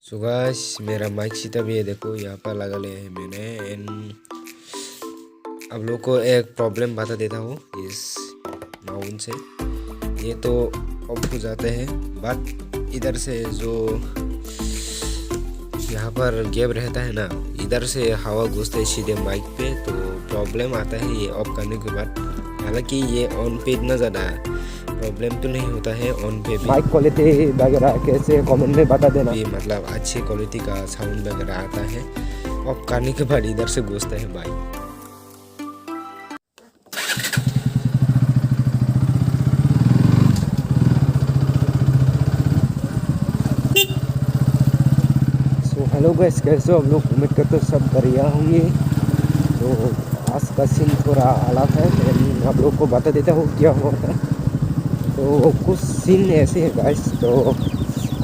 So guys मेरा mic सीधा भी है, देखो यहाँ पर लगा लिया है मैंने। एंड अब लोग को एक प्रॉब्लम बता देता हूँ इस माउंट से। ये तो ऑफ हो जाते हैं, बट इधर से जो यहाँ पर गैप रहता है ना, इधर से हवा घुसते है सीधे माइक पे, तो प्रॉब्लम आता है ये ऑफ करने के बाद। हालांकि ये ऑन पे इतना ज़्यादा प्रॉब्लम तो नहीं होता है, ऑन पे भी माइक क्वालिटी वगैरह कैसे कमेंट में बता देना। भी मतलब अच्छी क्वालिटी का साउंड वगैरह आता है। ऑफ करने के बाद इधर से घुसता है बाइक। हेलो गाइस, कैसे हो आप लोग? उम्मीद करते हो सब बढ़िया होंगे। तो आज का सीन थोड़ा अलग है, मैं आप लोग को बता देता हूँ क्या हुआ था। तो कुछ सीन ऐसे है गाइस। तो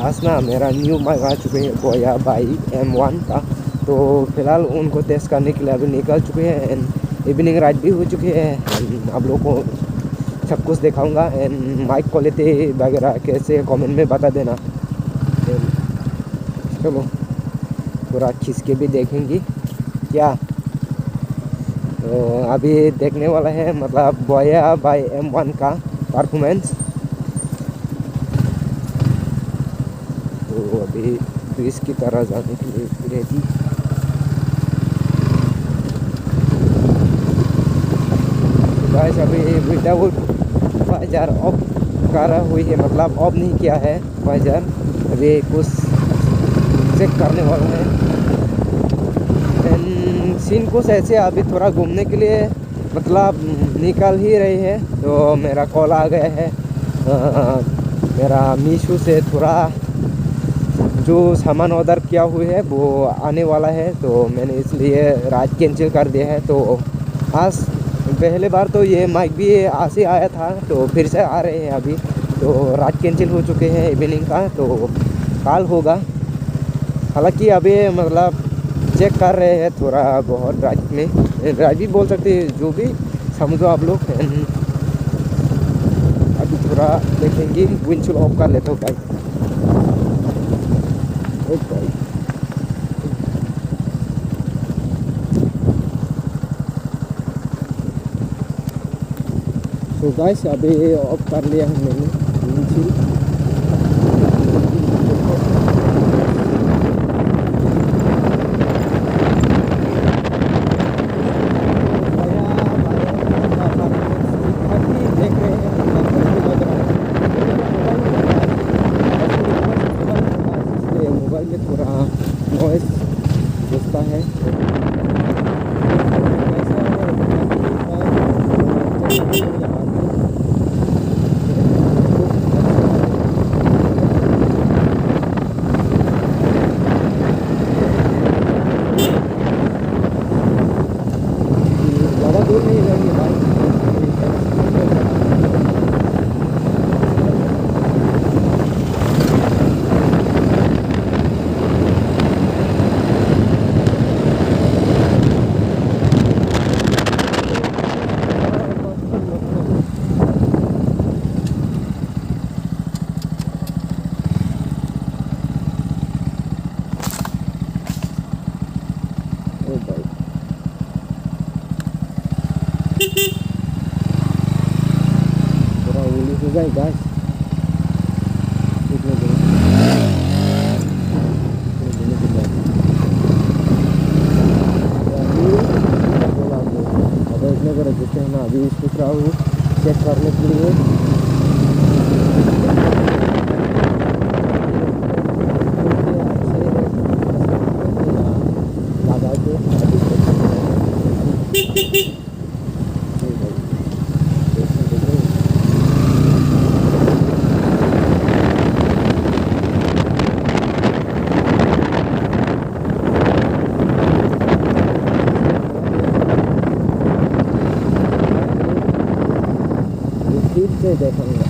आज ना मेरा न्यू माइक आ चुके हैं बोया बाई M1 का। तो फिलहाल उनको टेस्ट करने के लिए अभी निकल चुके हैं। एंड इवनिंग राइड भी हो चुकी है। आप लोग को सब कुछ दिखाऊंगा। एंड माइक क्वालिटी वगैरह कैसे कमेंट में बता देना। चलो पूरा खींच के भी देखेंगे क्या। तो अभी देखने वाला है मतलब बोया बाई M1 का परफॉर्मेंस। तो अभी ब्रिज की तरह जाने के लिए रेडी। गाइस अभी विदाउट वाइजर ऑफ करा हुई है, मतलब ऑफ नहीं किया है वाइजर। अभी कुछ चेक करने वाला है। सीन कुछ ऐसे अभी थोड़ा घूमने के लिए मतलब निकल ही रही है। तो मेरा कॉल आ गया है मेरा मीशो से थोड़ा जो सामान ऑर्डर किया हुआ है वो आने वाला है। तो मैंने इसलिए रात कैंसिल कर दिया है। तो आज पहले बार तो ये माइक भी आज ही आया था, तो फिर से आ रहे हैं अभी। तो रात कैंसिल हो चुके हैं इवनिंग का, तो कल होगा। हालांकि अभी मतलब चेक कर रहे हैं थोड़ा बहुत राइट में, राइट भी बोल सकते हैं, जो भी समझो आप लोग। अभी थोड़ा देखेंगे, विंडशील्ड ऑफ कर लेता हूँ बाइक। तो गाइस अभी ऑफ कर लिया है मैंने विंडशील्ड। मोबाइल में थोड़ा नॉइस घुसता है। ज़्यादा दूर नहीं रहेंगे भाई। थोड़ा ओली हो जाए गाइस। जैसे है ना, अभी सोच रहा हूँ चेक करने के लिए। लगा के देखूँगा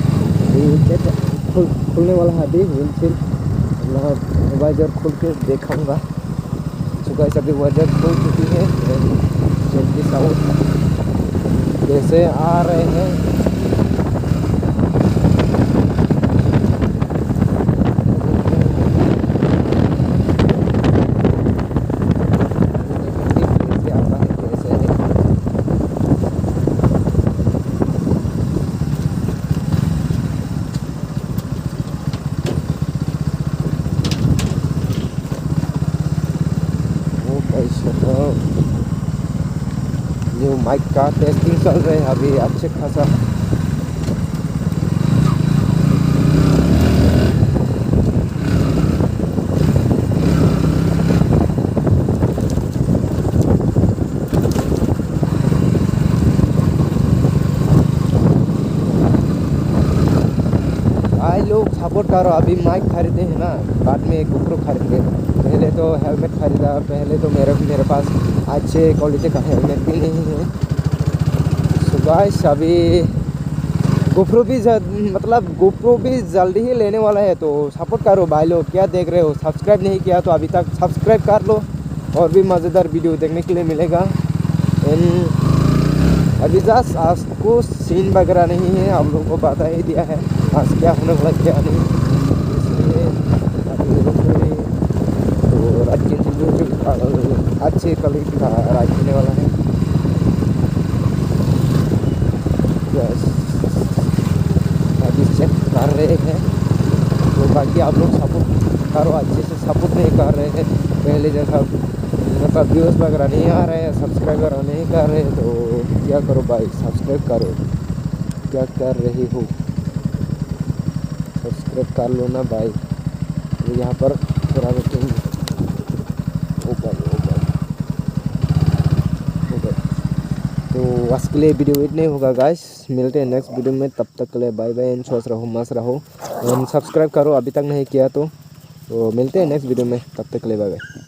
खुलने वाला है अभी विंडशील्ड, मतलब वाइजर खोल के देखूँगा। सुबह सभी वाइजर खोल चुकी है। जल्दी साउंड जैसे आ रहे हैं। न्यू माइक का टेस्टिंग चल रहा है अभी अच्छे खासा। भाई लोग सपोर्ट करो, अभी माइक खरीदे हैं ना, बाद में GoPro खरीदे। पहले तो हेलमेट खरीदा, पहले तो मेरे पास अच्छे क्वालिटी का हेलमेट भी नहीं है। सो गाइस अभी GoPro भी GoPro भी जल्दी ही लेने वाला है, तो सपोर्ट करो भाई लोग। क्या देख रहे हो, सब्सक्राइब नहीं किया तो अभी तक सब्सक्राइब कर लो, और भी मज़ेदार वीडियो देखने के लिए मिलेगा। अभी जस्ट आज को सीन वगैरह नहीं है, आप लोगों को बता ही दिया है आज क्या होने वाला क्या नहीं, इसलिए तो रात के अच्छे क्वालिटी का राइड होने वाला है। अभी चेक कर रहे हैं, तो बाकी आप लोग सपोर्ट करो, अच्छे से सपोर्ट नहीं कर रहे हैं पहले जैसा, मतलब व्यूज़ वगैरह नहीं आ रहे हैं, सब्सक्राइबर नहीं कर रहे, तो क्या करो भाई, सब्सक्राइब करो। क्या कर रही हो, सब्सक्राइब कर लो ना भाई। तो यहाँ पर थोड़ा वेटिंग तो आज के लिए वीडियो इतने होगा गाइस, मिलते हैं नेक्स्ट वीडियो में, तब तक के लिए बाय बाय एंड स्वस्थ रहो, मस्त रहो, एंड सब्सक्राइब करो अभी तक नहीं किया तो मिलते हैं नेक्स्ट वीडियो में, तब तक के लिए बाय बाय।